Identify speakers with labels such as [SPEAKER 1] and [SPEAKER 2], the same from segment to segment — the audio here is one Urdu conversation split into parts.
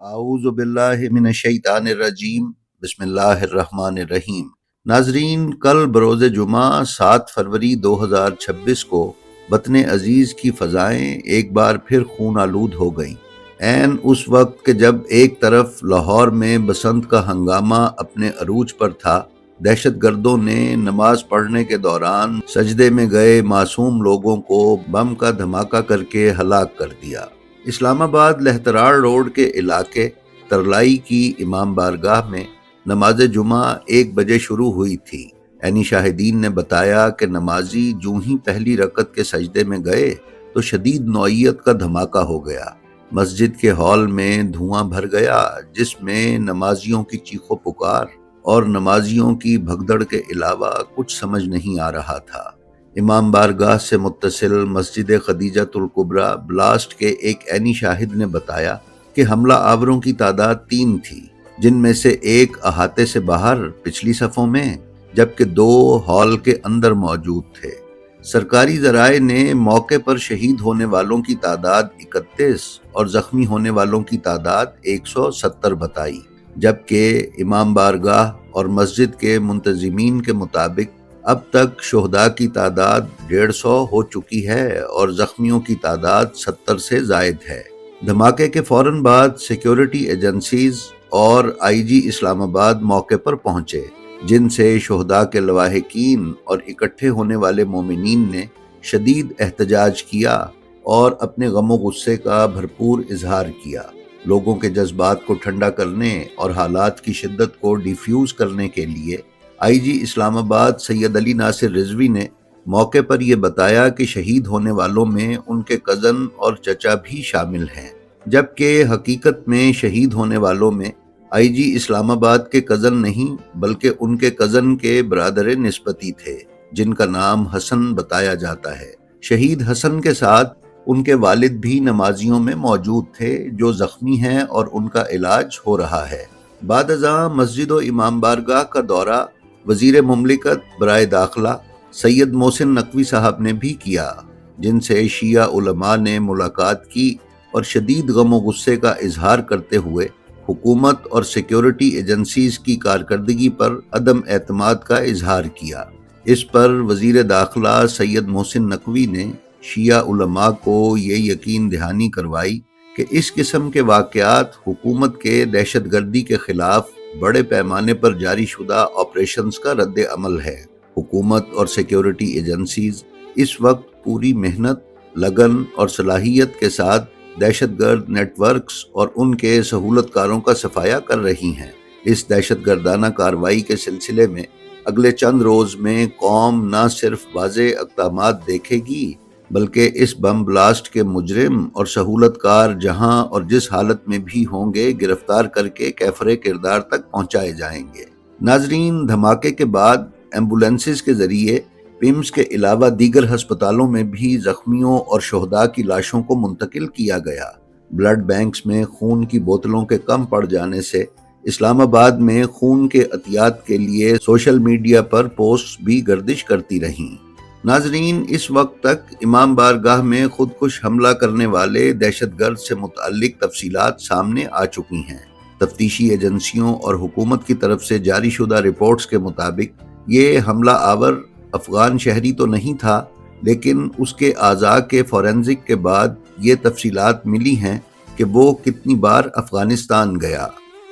[SPEAKER 1] اعوذ باللہ من الشیطان الرجیم، بسم اللہ الرحمن الرحیم۔ ناظرین، کل بروز جمعہ 7 فروری 2026 کو وطن عزیز کی فضائیں ایک بار پھر خون آلود ہو گئیں۔ عین اس وقت کہ جب ایک طرف لاہور میں بسنت کا ہنگامہ اپنے عروج پر تھا، دہشت گردوں نے نماز پڑھنے کے دوران سجدے میں گئے معصوم لوگوں کو بم کا دھماکہ کر کے ہلاک کر دیا۔ اسلام آباد لہتراڑ روڈ کے علاقے ترلائی کی امام بارگاہ میں نماز جمعہ 1 بجے شروع ہوئی تھی۔ عینی شاہدین نے بتایا کہ نمازی جوں ہی پہلی رکعت کے سجدے میں گئے تو شدید نوعیت کا دھماکہ ہو گیا۔ مسجد کے ہال میں دھواں بھر گیا، جس میں نمازیوں کی چیخ و پکار اور نمازیوں کی بھگدڑ کے علاوہ کچھ سمجھ نہیں آ رہا تھا۔ امام بارگاہ سے متصل مسجد خدیجۃ الکبریٰ بلاسٹ کے ایک عینی شاہد نے بتایا کہ حملہ آوروں کی تعداد 3 تھی، جن میں سے ایک احاطے سے باہر پچھلی صفوں میں جبکہ 2 ہال کے اندر موجود تھے۔ سرکاری ذرائع نے موقع پر شہید ہونے والوں کی تعداد 31 اور زخمی ہونے والوں کی تعداد 170 بتائی، جبکہ امام بارگاہ اور مسجد کے منتظمین کے مطابق اب تک شہداء کی تعداد 150 ہو چکی ہے اور زخمیوں کی تعداد 70 سے زائد ہے۔ دھماکے کے فوراً بعد سیکیورٹی ایجنسیز اور آئی جی اسلام آباد موقع پر پہنچے، جن سے شہداء کے لواحقین اور اکٹھے ہونے والے مومنین نے شدید احتجاج کیا اور اپنے غم و غصے کا بھرپور اظہار کیا۔ لوگوں کے جذبات کو ٹھنڈا کرنے اور حالات کی شدت کو ڈیفیوز کرنے کے لیے آئی جی اسلام آباد سید علی ناصر رضوی نے موقع پر یہ بتایا کہ شہید ہونے والوں میں ان کے کزن اور چچا بھی شامل ہیں، جبکہ حقیقت میں شہید ہونے والوں میں آئی جی اسلام آباد کے کزن نہیں بلکہ ان کے کزن کے برادر نسبتی تھے، جن کا نام حسن بتایا جاتا ہے۔ شہید حسن کے ساتھ ان کے والد بھی نمازیوں میں موجود تھے، جو زخمی ہیں اور ان کا علاج ہو رہا ہے۔ بعد ازاں مسجد و امام بارگاہ کا دورہ وزیر مملکت برائے داخلہ سید محسن نقوی صاحب نے بھی کیا، جن سے شیعہ علماء نے ملاقات کی اور شدید غم و غصے کا اظہار کرتے ہوئے حکومت اور سیکیورٹی ایجنسیز کی کارکردگی پر عدم اعتماد کا اظہار کیا۔ اس پر وزیر داخلہ سید محسن نقوی نے شیعہ علماء کو یہ یقین دہانی کروائی کہ اس قسم کے واقعات حکومت کے دہشت گردی کے خلاف بڑے پیمانے پر جاری شدہ آپریشنز کا رد عمل ہے۔ حکومت اور سیکیورٹی ایجنسیز اس وقت پوری محنت، لگن اور صلاحیت کے ساتھ دہشت گرد نیٹ ورکس اور ان کے سہولت کاروں کا صفایا کر رہی ہیں۔ اس دہشت گردانہ کارروائی کے سلسلے میں اگلے چند روز میں قوم نہ صرف واضح اقدامات دیکھے گی بلکہ اس بم بلاسٹ کے مجرم اور سہولت کار جہاں اور جس حالت میں بھی ہوں گے گرفتار کر کے کیفر کردار تک پہنچائے جائیں گے۔ ناظرین، دھماکے کے بعد ایمبولینسز کے ذریعے پمس کے علاوہ دیگر ہسپتالوں میں بھی زخمیوں اور شہداء کی لاشوں کو منتقل کیا گیا۔ بلڈ بینکس میں خون کی بوتلوں کے کم پڑ جانے سے اسلام آباد میں خون کے عطیات کے لیے سوشل میڈیا پر پوسٹ بھی گردش کرتی رہیں۔ ناظرین، اس وقت تک امام بارگاہ میں خودکش حملہ کرنے والے دہشت گرد سے متعلق تفصیلات سامنے آ چکی ہیں۔ تفتیشی ایجنسیوں اور حکومت کی طرف سے جاری شدہ رپورٹس کے مطابق یہ حملہ آور افغان شہری تو نہیں تھا، لیکن اس کے اعضاء کے فورینزک کے بعد یہ تفصیلات ملی ہیں کہ وہ کتنی بار افغانستان گیا۔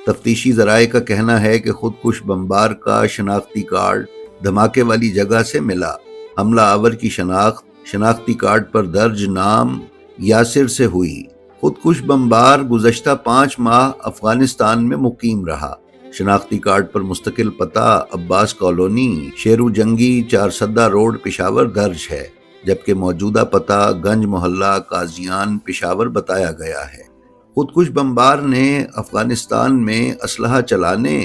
[SPEAKER 1] تفتیشی ذرائع کا کہنا ہے کہ خودکش بمبار کا شناختی کارڈ دھماکے والی جگہ سے ملا۔ حملہ آور کی شناختی کارڈ پر درج نام یاسر سے ہوئی۔ خودکش بمبار گزشتہ 5 ماہ افغانستان میں مقیم رہا۔ شناختی کارڈ پر مستقل پتہ عباس کالونی، شیرو جنگی، 4 سدہ روڈ، پشاور درج ہے، جبکہ موجودہ پتہ گنج محلہ، قاضیان، پشاور بتایا گیا ہے۔ خودکش بمبار نے افغانستان میں اسلحہ چلانے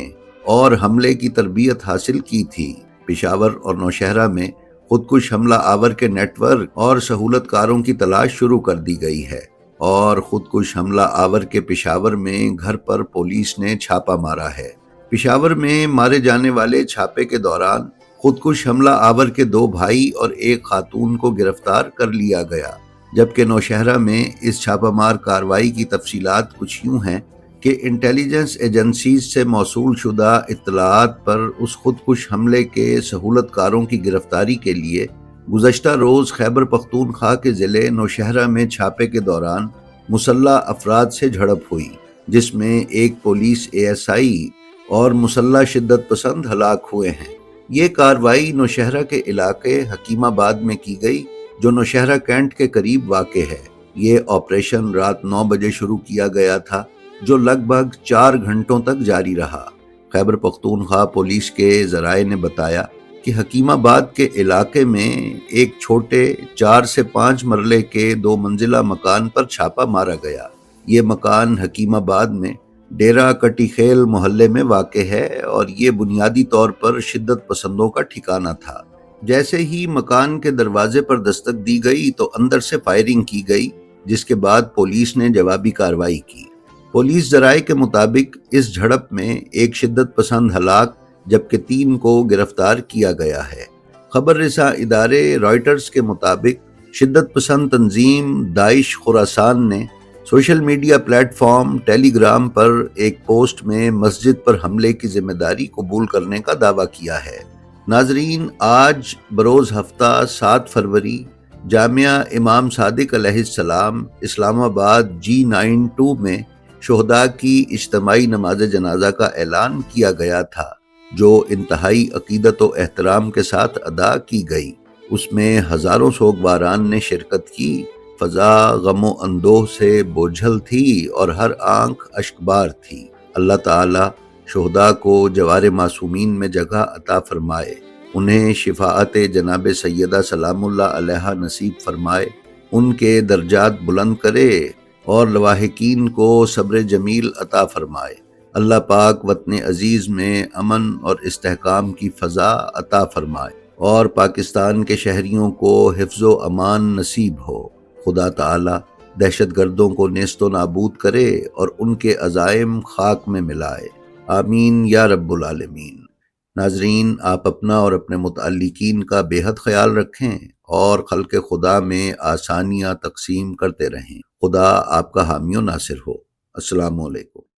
[SPEAKER 1] اور حملے کی تربیت حاصل کی تھی۔ پشاور اور نوشہرہ میں خودکش حملہ آور کے نیٹ ورک اور سہولت کاروں کی تلاش شروع کر دی گئی ہے، اور خودکش حملہ آور کے پشاور میں گھر پر پولیس نے چھاپہ مارا ہے۔ پشاور میں مارے جانے والے چھاپے کے دوران خودکش حملہ آور کے 2 بھائی اور 1 خاتون کو گرفتار کر لیا گیا، جبکہ نوشہرہ میں اس چھاپہ مار کارروائی کی تفصیلات کچھ یوں ہیں کہ انٹیلیجنس ایجنسیز سے موصول شدہ اطلاعات پر اس خودکش حملے کے سہولت کاروں کی گرفتاری کے لیے گزشتہ روز خیبر پختونخوا کے ضلع نوشہرہ میں چھاپے کے دوران مسلح افراد سے جھڑپ ہوئی، جس میں ایک پولیس ASI اور مسلح شدت پسند ہلاک ہوئے ہیں۔ یہ کارروائی نوشہرہ کے علاقے حکیم آباد میں کی گئی، جو نوشہرہ کینٹ کے قریب واقع ہے۔ یہ آپریشن رات 9 بجے شروع کیا گیا تھا، جو لگ بھگ 4 گھنٹوں تک جاری رہا۔ خیبر پختونخوا پولیس کے ذرائع نے بتایا کہ حکیم آباد کے علاقے میں ایک چھوٹے 4 سے 5 مرلے کے 2 منزلہ مکان پر چھاپا مارا گیا۔ یہ مکان حکیم آباد میں ڈیرہ کٹی خیل محلے میں واقع ہے اور یہ بنیادی طور پر شدت پسندوں کا ٹھکانہ تھا۔ جیسے ہی مکان کے دروازے پر دستک دی گئی تو اندر سے فائرنگ کی گئی، جس کے بعد پولیس نے جوابی کارروائی کی۔ پولیس ذرائع کے مطابق اس جھڑپ میں ایک شدت پسند ہلاک جبکہ 3 کو گرفتار کیا گیا ہے۔ خبر رساں ادارے رائٹرز کے مطابق شدت پسند تنظیم داعش خراسان نے سوشل میڈیا پلیٹ فارم ٹیلی گرام پر ایک پوسٹ میں مسجد پر حملے کی ذمہ داری قبول کرنے کا دعویٰ کیا ہے۔ ناظرین، آج بروز ہفتہ 7 فروری جامعہ امام صادق علیہ السلام اسلام آباد G92 میں شہداء کی اجتماعی نماز جنازہ کا اعلان کیا گیا تھا، جو انتہائی عقیدت و احترام کے ساتھ ادا کی گئی۔ اس میں ہزاروں سوگواران نے شرکت کی۔ فضا غم و اندوہ سے بوجھل تھی اور ہر آنکھ اشکبار تھی۔ اللہ تعالی شہداء کو جوار معصومین میں جگہ عطا فرمائے، انہیں شفاعت جناب سیدہ سلام اللہ علیہا نصیب فرمائے، ان کے درجات بلند کرے اور لواحقین کو صبر جمیل عطا فرمائے۔ اللہ پاک وطن عزیز میں امن اور استحکام کی فضا عطا فرمائے اور پاکستان کے شہریوں کو حفظ و امان نصیب ہو۔ خدا تعالی دہشت گردوں کو نیست و نابود کرے اور ان کے عزائم خاک میں ملائے۔ آمین یا رب العالمین۔ ناظرین، آپ اپنا اور اپنے متعلقین کا بے حد خیال رکھیں اور خلق خدا میں آسانیاں تقسیم کرتے رہیں۔ خدا آپ کا حامی و ناصر ہو۔ السلام علیکم۔